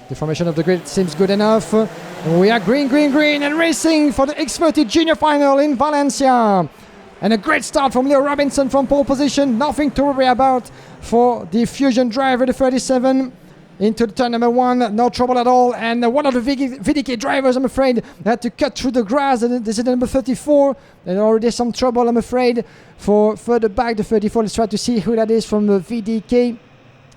The formation of the grid seems good enough. We are green, green, green and racing for the X30 Junior Final in Valencia. And a great start from Leo Robinson from pole position. Nothing to worry about for the Fusion driver, the 37. Into the turn number 1, no trouble at all. And one of the VDK drivers, I'm afraid, had to cut through the grass. And this is the number 34. And already some trouble, I'm afraid, for further back, the 34. Let's try to see who that is from the VDK.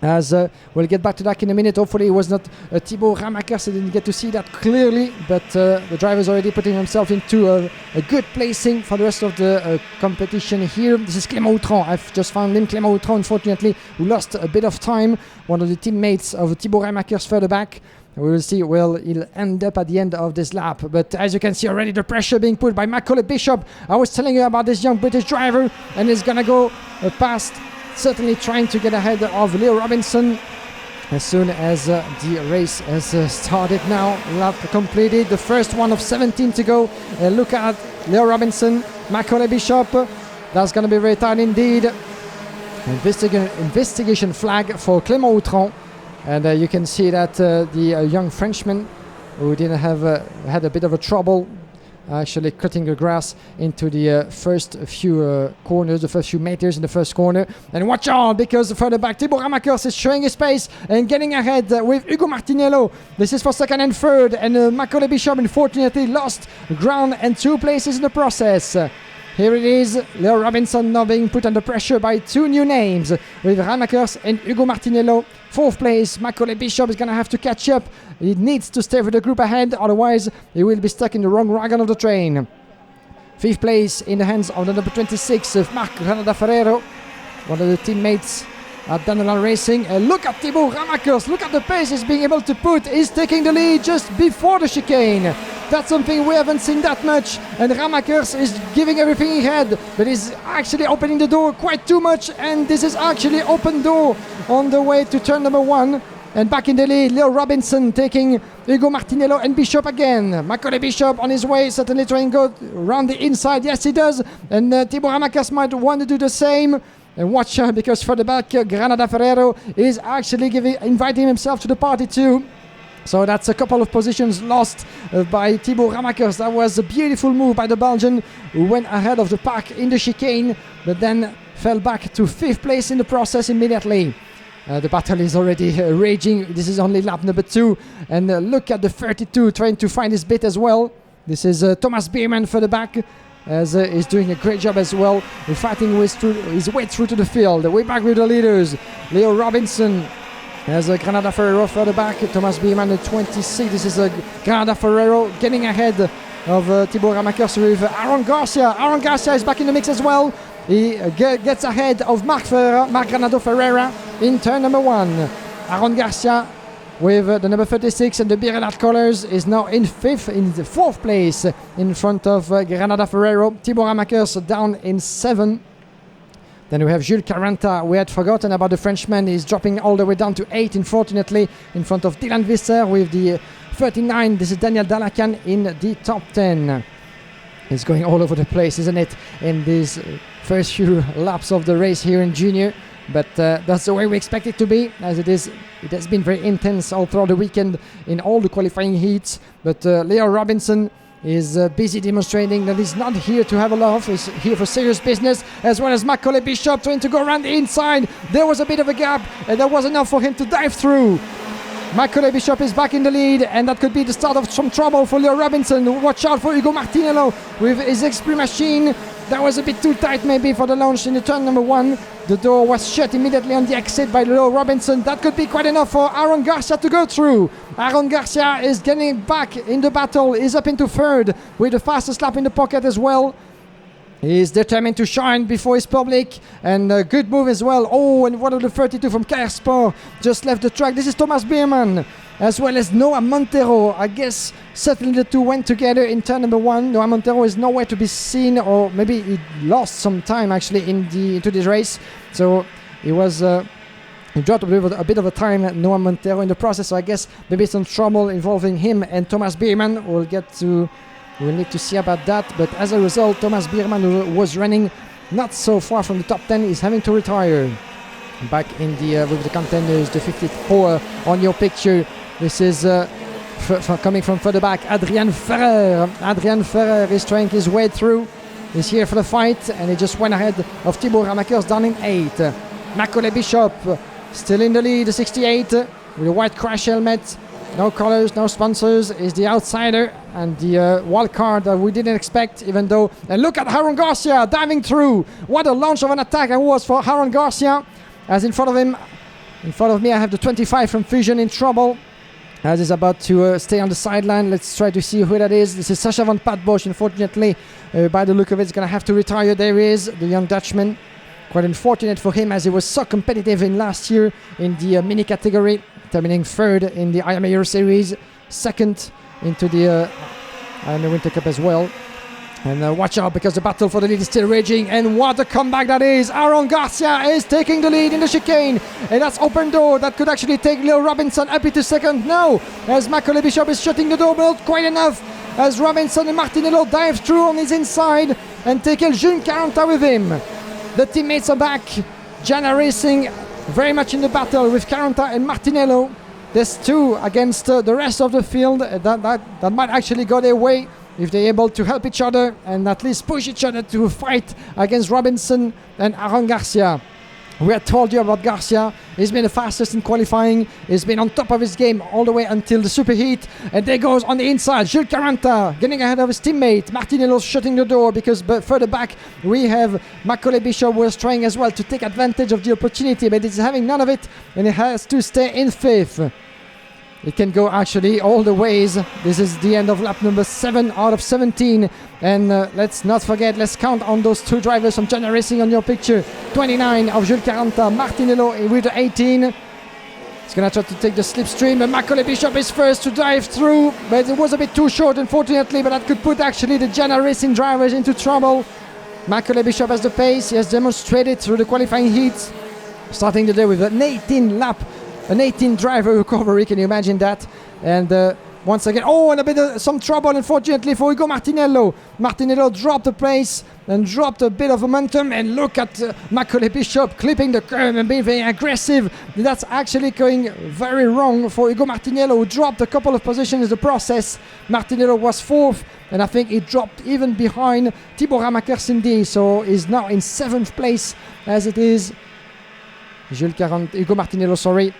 As we'll get back to that in a minute. Hopefully it was not Thibaut Ramakers. I didn't get to see that clearly, but the driver is already putting himself into a good placing for the rest of the competition here. This is Clément Outran. I've just found him, Clément Outran, unfortunately, who lost a bit of time. One of the teammates of Thibaut Ramakers further back. We will see where he'll end up at the end of this lap. But as you can see already, the pressure being put by Macaulay Bishop. I was telling you about this young British driver, and he's going to go past, certainly trying to get ahead of Leo Robinson as soon as the race has started now. Lap completed, the first one of 17 to go. Look at Leo Robinson, Macaulay Bishop. That's going to be very tight indeed. Investigation flag for Clément Outran. And you can see that the young Frenchman who didn't have had a bit of a trouble actually cutting the grass into the first few corners, the first few meters in the first corner. And watch out, because further back, Thibaut Ramakers is showing his pace and getting ahead with Hugo Martinello. This is for second and third, and Macaulay Bishop unfortunately lost ground and 2 places in the process. Here it is, Leo Robinson now being put under pressure by 2 new names, with Ramakers and Hugo Martinello. 4th place, Macaulay Bishop is going to have to catch up. He needs to stay with the group ahead, otherwise he will be stuck in the wrong wagon of the train. 5th place in the hands of the number 26 of Marc Granada Ferrero, one of the teammates at Danelon Racing. Look at Thibaut Ramakers, look at the pace he's being able to put. He's taking the lead just before the chicane. That's something we haven't seen that much, and Ramakers is giving everything he had, but he's actually opening the door quite too much, and this is actually open door on the way to turn number 1. And back in the lead, Leo Robinson taking Hugo Martinello and Bishop again. Macaulay Bishop on his way, certainly trying to go around the inside. Yes, he does. And Thibaut Ramakers might want to do the same. And watch out, because further back, Granada Ferrero is actually inviting himself to the party too. So that's a couple of positions lost by Thibaut Ramakers. That was a beautiful move by the Belgian, who went ahead of the pack in the chicane, but then fell back to 5th place in the process immediately. The battle is already raging. This is only lap number 2. And look at the 32 trying to find his bit as well. This is Thomas Bierman further back, as he's doing a great job as well, fighting his way through to the field. Way back with the leaders, Leo Robinson, as Granada Ferrero further back, Thomas Bierman at 26. This is Granada Ferrero getting ahead of Thibaut Ramakers with Aaron Garcia. Aaron Garcia is back in the mix as well. He gets ahead of Marc Granado Ferreira in turn number 1. Aaron Garcia with the number 36 and the Birelat colors is now in the 4th place in front of Granada Ferrero. Thibaut Ramakers down in 7th. Then we have Jules Caranta. We had forgotten about the Frenchman. He's dropping all the way down to 8, unfortunately, in front of Dylan Visser with the 39. This is Daniel Dalacan in the top 10. It's going all over the place, isn't it, in these first few laps of the race here in Junior. But that's the way we expect it to be, as it has been very intense all throughout the weekend in all the qualifying heats. But Leo Robinson is busy demonstrating that he's not here to have a laugh. He's here for serious business, as well as Macaulay Bishop trying to go around the inside. There was a bit of a gap, and that was enough for him to dive through. Macaulay Bishop is back in the lead, and that could be the start of some trouble for Leo Robinson. Watch out for Hugo Martinello with his XP machine. That was a bit too tight maybe for the launch in the turn number 1. The door was shut immediately on the exit by Leo Robinson. That could be quite enough for Aaron Garcia to go through. Aaron Garcia is getting back in the battle. He's up into 3rd with the fastest lap in the pocket as well. He's determined to shine before his public, and a good move as well. Oh, and one of the 32 from KR Sport just left the track. This is Thomas Bierman, as well as Noah Montero. I guess certainly the two went together in turn number 1. Noah Montero is nowhere to be seen, or maybe he lost some time actually into this race. So he was he dropped a bit of a time, Noah Montero, in the process. So I guess maybe some trouble involving him and Thomas Bierman. We'll need to see about that. But as a result, Thomas Bierman was running not so far from the top 10, is having to retire. Back in the with the contenders, the 54 on your picture. This is coming from further back, Adrian Ferrer. Adrian Ferrer is trying his way through. He's here for the fight, and he just went ahead of Thibaut Ramakers down in 8. Macaulay Bishop still in the lead, 68, with a white crash helmet. No colors, no sponsors, is the outsider and the wild card that we didn't expect, even though. And look at Aaron Garcia diving through. What a launch of an attack it was for Aaron Garcia. As in front of me, I have the 25 from Fusion in trouble. As he's about to stay on the sideline. Let's try to see who that is. This is Sacha van Patbosch. Unfortunately, by the look of it, he's going to have to retire. There he is, the young Dutchman. Quite unfortunate for him, as he was so competitive in last year in the mini category, terminating third in the IMA Euro Series, second into the IMA Winter Cup as well. And watch out, because the battle for the lead is still raging. And what a comeback that is. Aaron Garcia is taking the lead in the chicane. And that's open door that could actually take Leo Robinson up into second now. As Macaulay Bishop is shutting the door, but not quite enough. As Robinson and Martinello dive through on his inside and take El June 40 with him. The teammates are back. Jana Racing very much in the battle with 40 and Martinello. There's two against the rest of the field. That might actually go their way if they're able to help each other and at least push each other to fight against Robinson and Aaron Garcia. We had told you about Garcia. He's been the fastest in qualifying. He's been on top of his game all the way until the superheat. And there goes on the inside, Jules 40 getting ahead of his teammate. Martinello shutting the door, because further back we have Macaulay Bishop, who was trying as well to take advantage of the opportunity, but he's having none of it, and he has to stay in 5th. It can go actually all the ways. This is the end of lap number 7 out of 17. And let's not forget, let's count on those two drivers from Jana Racing on your picture. 29 of Jules 40, Martinello with the 18. He's going to try to take the slipstream, but Macaulay Bishop is first to dive through. But it was a bit too short, unfortunately, but that could put actually the Jana Racing drivers into trouble. Macaulay Bishop has the pace. He has demonstrated through the qualifying heats. Starting the day with an 18 driver recovery, can you imagine that? And once again, and a bit of some trouble, unfortunately, for Hugo Martinello. Martinello dropped the pace and dropped a bit of momentum, and look at Macaulay Bishop clipping the curb and being very aggressive. That's actually going very wrong for Hugo Martinello, who dropped a couple of positions in the process. Martinello was 4th, and I think he dropped even behind Thibaut Ramakers, so he's now in 7th place as it is. Hugo Martinello, sorry.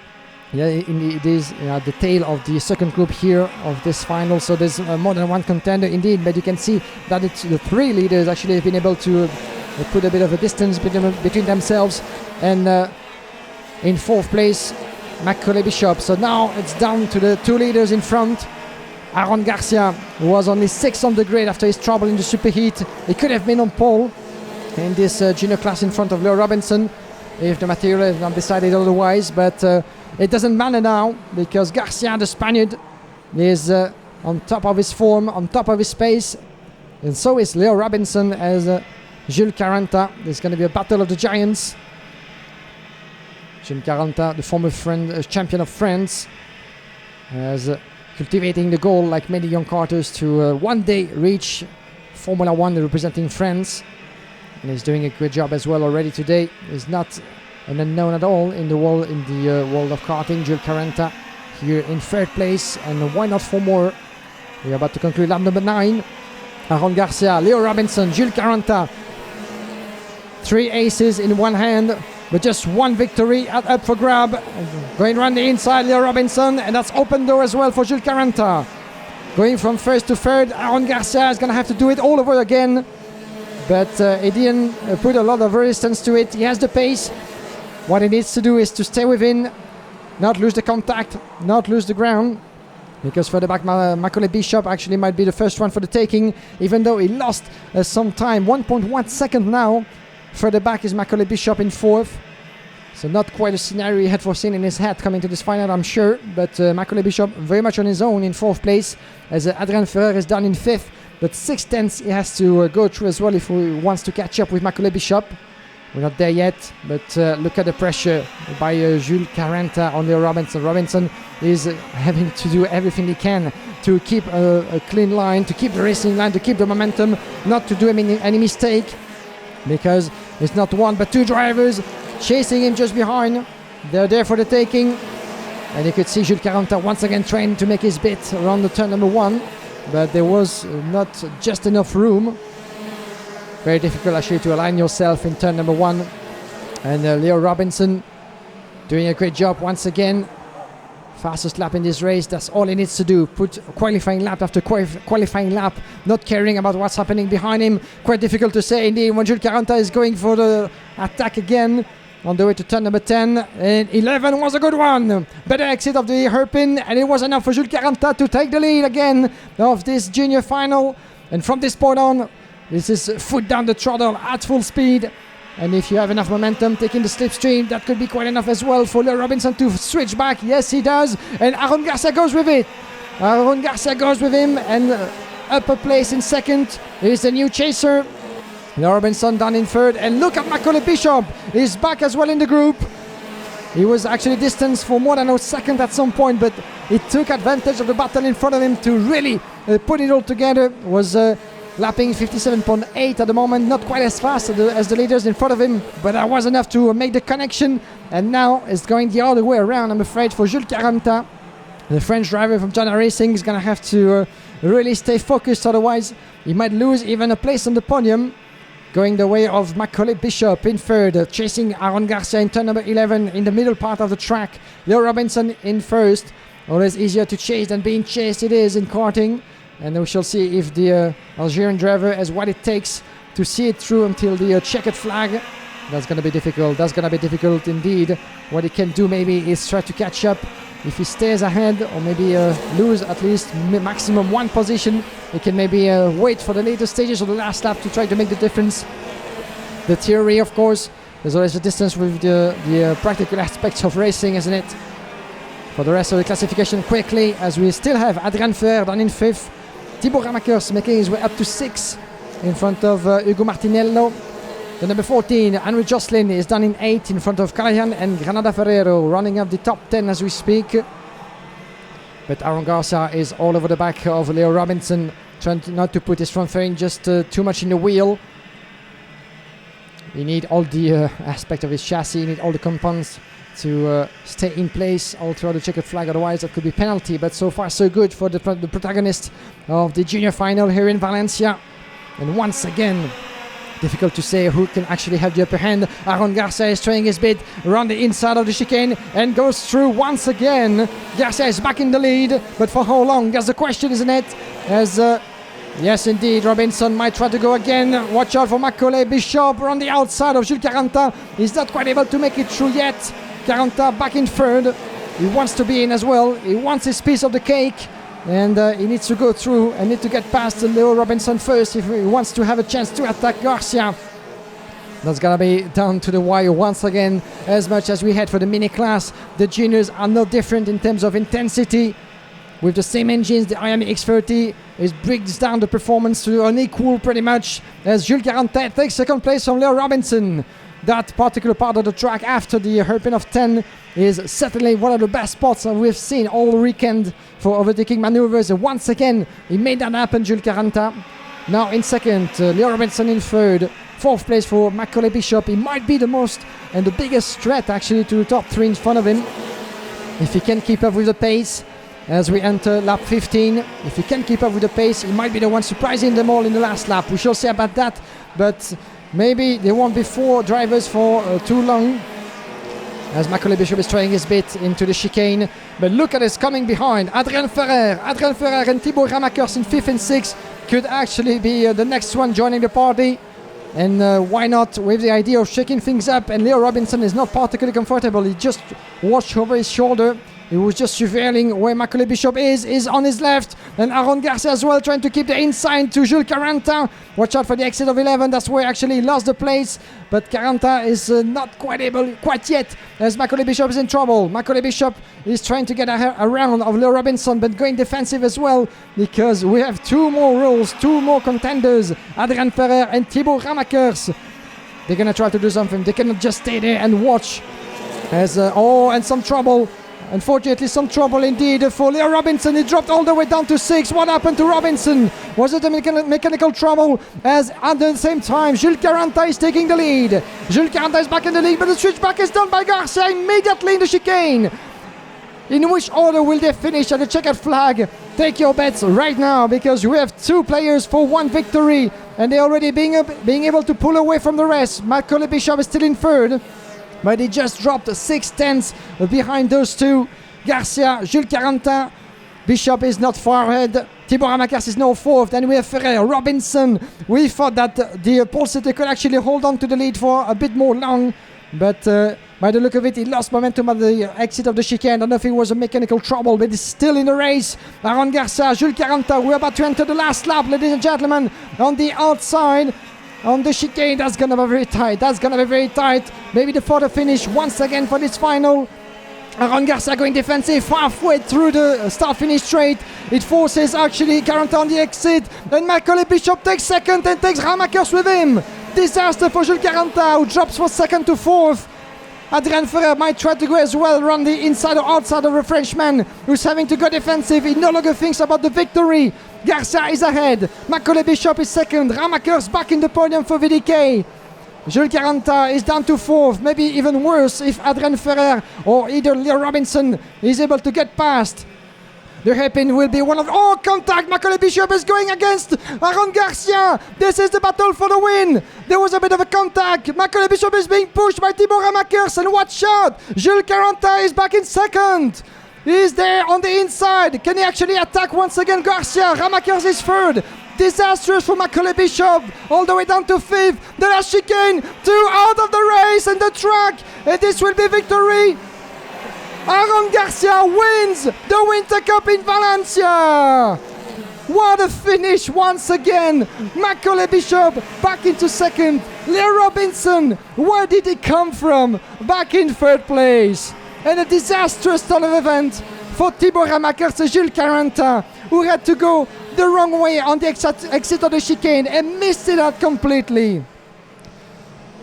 Yeah, it is at the tail of the second group here of this final, so there's more than one contender indeed, but you can see that it's the 3 leaders actually have been able to put a bit of a distance between themselves. And in 4th place, Macaulay Bishop. So now it's down to the 2 leaders in front. Aaron Garcia, who was only 6th on the grid after his trouble in the superheat. He could have been on pole in this junior class in front of Leo Robinson if the material had not decided otherwise, but it doesn't matter now, because Garcia, the Spaniard, is on top of his form, on top of his pace, and so is Leo Robinson as Jules 40. There's going to be a battle of the giants. Jules 40, the former champion of France, is cultivating the goal, like many young karters, to one day reach Formula 1 representing France. And he's doing a great job as well already today. He's not an unknown at all in the world of karting. Jules 40 here in 3rd place, and why not 4 more? We're about to conclude lap number 9. Aaron Garcia, Leo Robinson, Jules 40. 3 aces in one hand, but just 1 victory up for grab. Going around the inside, Leo Robinson, and that's open door as well for Jules 40. Going from 1st to 3rd, Aaron Garcia is going to have to do it all over again. But he didn't put a lot of resistance to it. He has the pace. What he needs to do is to stay within, not lose the contact, not lose the ground. Because further back, Macaulay Bishop actually might be the first one for the taking, even though he lost some time. 1.1 second now. Further back is Macaulay Bishop in 4th. So not quite a scenario he had foreseen in his head coming to this final, I'm sure. But Macaulay Bishop very much on his own in 4th place, as Adrian Ferrer is down in 5th. But 6 tenths he has to go through as well if he wants to catch up with Macaulay Bishop. We're not there yet, but look at the pressure by Jules 40 on Leo Robinson. Robinson is having to do everything he can to keep a clean line, to keep the racing line, to keep the momentum, not to do any mistake, because It's not one but two drivers chasing him just behind. They're there for the taking. And you could see Jules Caranta once again trying to make his bit around the turn number 1. But there was not just enough room. Very difficult actually to align yourself in turn number 1. And Leo Robinson doing a great job once again. Fastest lap in this race, that's all he needs to do. Put qualifying lap after qualifying lap, not caring about what's happening behind him. Quite difficult to say indeed when Jules Caranta is going for the attack again on the way to turn number 10. And 11 was a good one. Better exit of the hairpin, and it was enough for Jules Caranta to take the lead again of this junior final. And from this point on, this is foot down the throttle at full speed. And if you have enough momentum taking the slipstream, that could be quite enough as well for Leo Robinson to switch back. Yes, he does. And Aaron Garcia goes with it. Aaron Garcia goes with him. And up a place in second is the new chaser. Leo Robinson down in third. And look at Macaulay Bishop. He's back as well in the group. He was actually distanced for more than a second at some point, but he took advantage of the battle in front of him to really put it all together. Was lapping 57.8 at the moment, not quite as fast as the leaders in front of him, but that was enough to make the connection. And now it's going the other way around, I'm afraid, for Jules Caranta. The French driver from Jana Racing is going to have to really stay focused, otherwise he might lose even a place on the podium. Going the way of Macaulay Bishop in third, chasing Aaron Garcia in turn number 11 in the middle part of the track. Leo Robinson in first. Always easier to chase than being chased it is in karting. And we shall see if the Algerian driver has what it takes to see it through until the checkered flag. That's going to be difficult. That's going to be difficult indeed. What he can do maybe is try to catch up. If he stays ahead or maybe lose at least maximum one position, he can maybe wait for the later stages of the last lap to try to make the difference. The theory, of course, there's always a distance with the practical aspects of racing, isn't it? For the rest of the classification quickly, as we still have Adrien Ferrer down in 5th. Thibaut Ramakers making his way up to 6 in front of Hugo Martinello. The number 14, Henry Jocelyn, is down in 8 in front of Callahan and Granada Ferrero, running up the top 10 as we speak. But Aaron Garcia is all over the back of Leo Robinson, trying not to put his front fairing just too much in the wheel. You need all the aspect of his chassis, you need all the compounds to stay in place all throughout the checkered flag, otherwise that could be penalty. But so far so good for the protagonist of the junior final here in Valencia. And once again, difficult to say who can actually have the upper hand. Aaron Garcia is trying his bit around the inside of the chicane and goes through once again. Garcia is back in the lead, but for how long? That's the question, isn't it? As yes, indeed, Robinson might try to go again. Watch out for Macaulay Bishop on the outside of Jules Caranta. He's not quite able to make it through yet. Caranta back in third. He wants to be in as well. He wants his piece of the cake. And he needs to go through and need to get past Leo Robinson first if he wants to have a chance to attack Garcia. That's gonna be down to the wire once again. As much as we had for the mini class, the juniors are no different in terms of intensity. With the same engines, the Miami X30 brings down the performance to an equal pretty much, as Jules Caranta takes second place from Leo Robinson. That particular part of the track after the hairpin of 10 is certainly one of the best spots that we've seen all weekend for overtaking maneuvers. And once again, he made that happen, Jules Caranta. Now in second, Leo Robinson in third. Fourth place for Macaulay Bishop. He might be the most and the biggest threat actually to the top 3 in front of him. If he can keep up with the pace as we enter lap 15. If he can keep up with the pace, he might be the one surprising them all in the last lap. We shall see about that. But maybe they won't be 4 drivers for too long, as Macaulay Bishop is trying his bit into the chicane. But look at this coming behind. Adrien Ferrer and Thibaut Ramakers in 5th and 6th could actually be the next one joining the party. And why not with the idea of shaking things up. And Leo Robinson is not particularly comfortable. He just watched over his shoulder. He was just surveilling where Macaulay Bishop is on his left. And Aaron Garcia as well, trying to keep the inside to Jules Caranta. Watch out for the exit of 11. That's where actually he lost the place. But Caranta is not quite able quite yet, as Macaulay Bishop is in trouble. Macaulay Bishop is trying to get around of Leo Robinson, but going defensive as well, because we have 2 more rules, 2 more contenders, Adrien Ferrer and Thibaut Ramakers. They're going to try to do something. They cannot just stay there and watch. As and some trouble. Unfortunately, some trouble indeed for Leo Robinson. He dropped all the way down to 6. What happened to Robinson? Was it a mechanical trouble? As at the same time, Jules Caranta is taking the lead. Jules Caranta is back in the lead, but the switchback is done by Garcia immediately in the chicane. In which order will they finish at the checkered flag? Take your bets right now, because we have 2 players for 1 victory, and they're already being able to pull away from the rest. Macaulay Bishop is still in 3rd, but he just dropped 6/10 behind those 2. Garcia, Jules Caranta, Bishop is not far ahead. Thibaut Ramakers is now 4th, and we have Ferrer, Robinson. We thought that the pole sitter could actually hold on to the lead for a bit more long, but by the look of it, he lost momentum at the exit of the chicane. I don't know if it was a mechanical trouble, but he's still in the race. Aaron Garcia, Jules Caranta, we're about to enter the last lap, ladies and gentlemen, on the outside. On the chicane, that's going to be very tight. Maybe the photo finish once again for this final. Aaron Garcia going defensive halfway through the start-finish straight. It forces actually Caranta on the exit. And Macaulay Bishop takes 2nd and takes Ramakers with him. Disaster for Jules Caranta, who drops from 2nd to 4th. Adrien Ferrer might try to go as well, run the inside or outside of the Frenchman, who's having to go defensive. He no longer thinks about the victory. Garcia is ahead. Macaulay Bishop is 2nd. Ramakers back in the podium for VDK. Jules Caranta is down to 4th. Maybe even worse if Adrien Ferrer or either Leo Robinson is able to get past. The hairpin will be one of... Oh, contact! Macaulay Bishop is going against Aaron Garcia. This is the battle for the win. There was a bit of a contact. Macaulay Bishop is being pushed by Thibaut Ramakers, and watch out! Jules Caranta is back in 2nd. He's there on the inside. Can he actually attack once again Garcia? Ramakers is 3rd. Disastrous for Macaulay Bishop, all the way down to 5th. The last chicane, 2 out of the race and the track, and this will be victory. Aaron Garcia wins the Winter Cup in Valencia. What a finish once again. Macaulay Bishop back into 2nd. Leo Robinson, where did he come from? Back in 3rd place. And a disastrous turn of event for Thibaut Ramakers and Jules Caranta, who had to go the wrong way on the exit of the chicane and missed it out completely.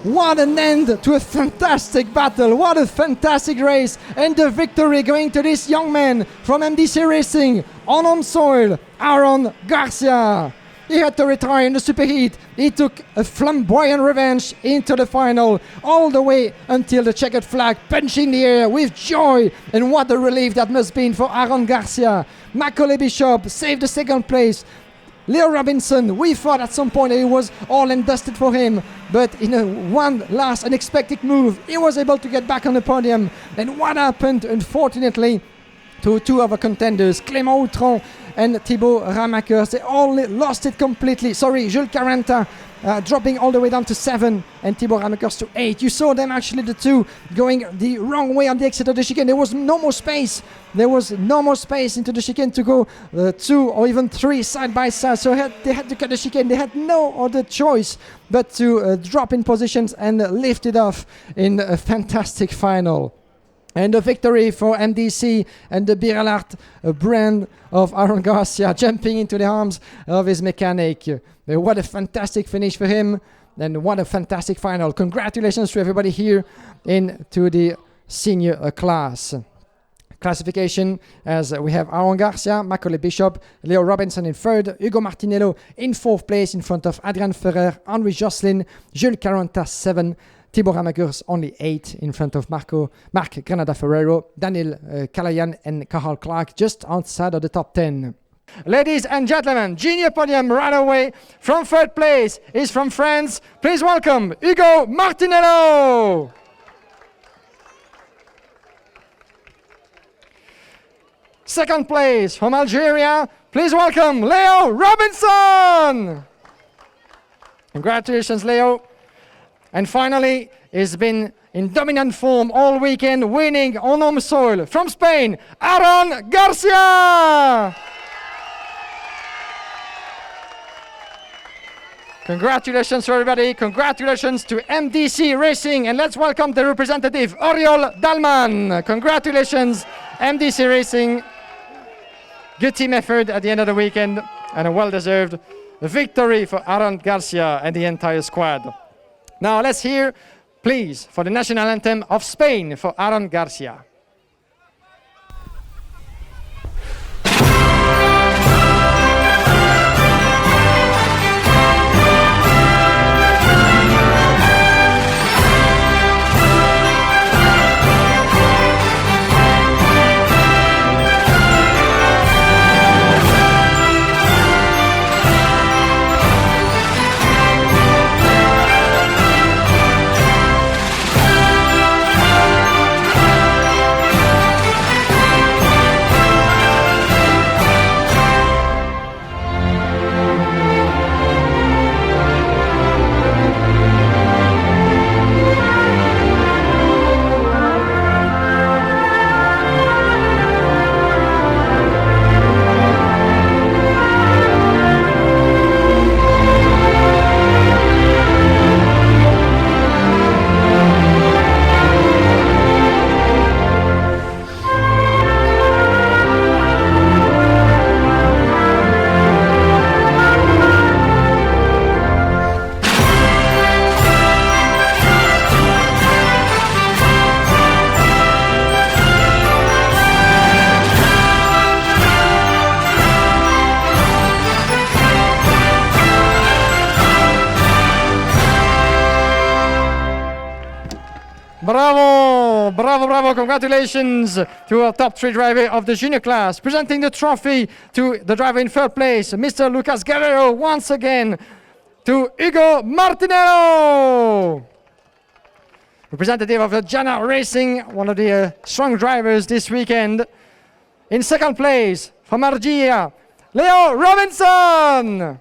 What an end to a fantastic battle. What a fantastic race. And the victory going to this young man from MDC Racing on home soil, Aaron Garcia. He had to retire in the superheat. He took a flamboyant revenge into the final, all the way until the checkered flag, punching the air with joy. And what a relief that must have been for Aaron Garcia. Macaulay Bishop saved the 2nd place. Leo Robinson, we thought at some point it was all and dusted for him, but in a one last unexpected move, he was able to get back on the podium. And what happened, unfortunately, to 2 other contenders, Clément Outron and Thibaut Ramakers, they all lost it completely. Sorry, Jules Caranta dropping all the way down to 7 and Thibaut Ramakers to 8. You saw them actually, the 2, going the wrong way on the exit of the chicane. There was no more space. There was no more space into the chicane to go 2 or even 3 side by side. So they had to cut the chicane. They had no other choice but to drop in positions and lift it off in a fantastic final. And a victory for MDC and the Biralart brand of Aaron Garcia, jumping into the arms of his mechanic. What a fantastic finish for him, and what a fantastic final. Congratulations to everybody here into the senior class. Classification, as we have Aaron Garcia, Macaulay Bishop, Leo Robinson in 3rd, Hugo Martinello in 4th place in front of Adrien Ferrer, Henri Josselin, Jules Caranta 7, Thibaut Ramakers only 8 in front of Marc Granada Ferrero, Daniel Kalayan and Carl Clark just outside of the top 10. Ladies and gentlemen, junior podium right away from 3rd place is from France. Please welcome Hugo Martinello. Second place from Algeria, please welcome Leo Robinson. Congratulations, Leo. And finally, he's been in dominant form all weekend, winning on home soil from Spain, Aaron Garcia. Congratulations to everybody. Congratulations to MDC Racing. And let's welcome the representative, Oriol Dalman. Congratulations, MDC Racing. Good team effort at the end of the weekend and a well-deserved victory for Aaron Garcia and the entire squad. Now let's hear, please, for the national anthem of Spain for Aaron Garcia. Bravo, bravo, bravo. Congratulations to our top 3 driver of the junior class. Presenting the trophy to the driver in third place, Mr. Lucas Guerrero, once again to Hugo Martinello. Representative of the Jana Racing, one of the strong drivers this weekend. In second place, from Argia, Leo Robinson.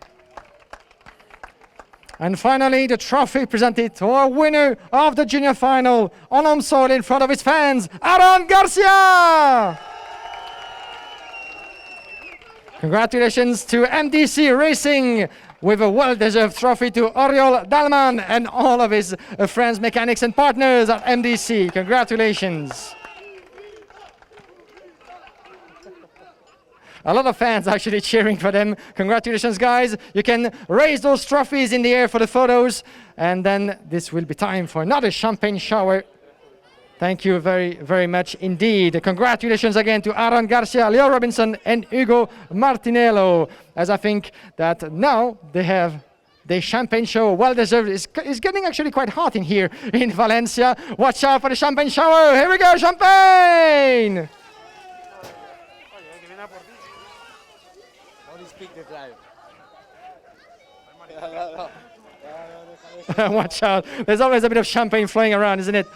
And finally, the trophy presented to our winner of the junior final on home soil in front of his fans, Aaron Garcia. Congratulations to MDC Racing with a well-deserved trophy to Oriol Dalman and all of his friends, mechanics and partners at MDC. Congratulations. A lot of fans actually cheering for them. Congratulations, guys. You can raise those trophies in the air for the photos. And then this will be time for another champagne shower. Thank you very, very much indeed. Congratulations again to Aaron Garcia, Leo Robinson, and Hugo Martinello. As I think that now they have the champagne show, well deserved. It's getting actually quite hot in here in Valencia. Watch out for the champagne shower. Here we go, champagne! Watch out. There's always a bit of champagne flowing around, isn't it?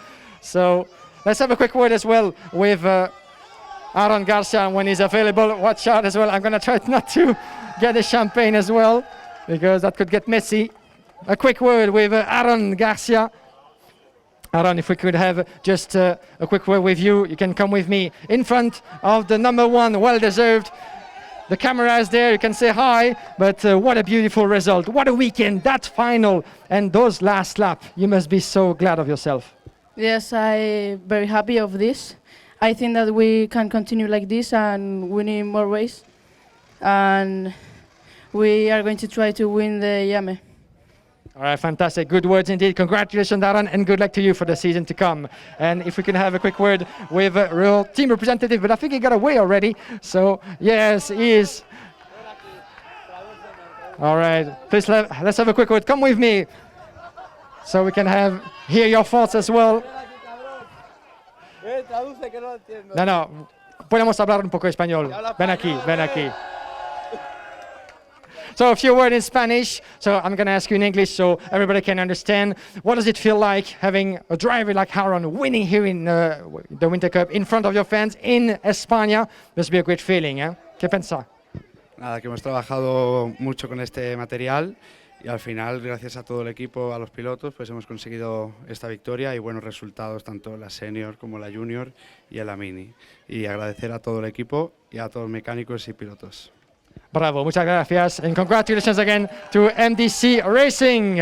So let's have a quick word as well with Aaron Garcia when he's available. Watch out as well. I'm going to try not to get the champagne as well because that could get messy. A quick word with Aaron Garcia. Aaron, if we could have just a quick word with you. You can come with me in front of the number 1, well-deserved. The camera is there, you can say hi, but what a beautiful result. What a weekend, that final and those last laps. You must be so glad of yourself. Yes, I'm very happy of this. I think that we can continue like this and winning more races. And we are going to try to win the Yame. All right, fantastic. Good words indeed. Congratulations, Aaron, and good luck to you for the season to come. And if we can have a quick word with a real team representative, but I think he got away already. So, yes, he is. All right, please let's have a quick word. Come with me so we can hear your thoughts as well. No, podemos hablar un poco español. Ven aquí, ven aquí. So a few words in Spanish, so I'm going to ask you in English so everybody can understand. What does it feel like having a driver like Aaron winning here in the Winter Cup in front of your fans in España? Must be a great feeling, eh? ¿Qué piensa? Nada, que hemos trabajado mucho con este material y al final, gracias a todo el equipo, a los pilotos, pues hemos conseguido esta victoria y buenos resultados, tanto en la senior como en la junior y en la mini. Y agradecer a todo el equipo y a todos los mecánicos y pilotos. Bravo, muchas gracias, and congratulations again to MDC Racing.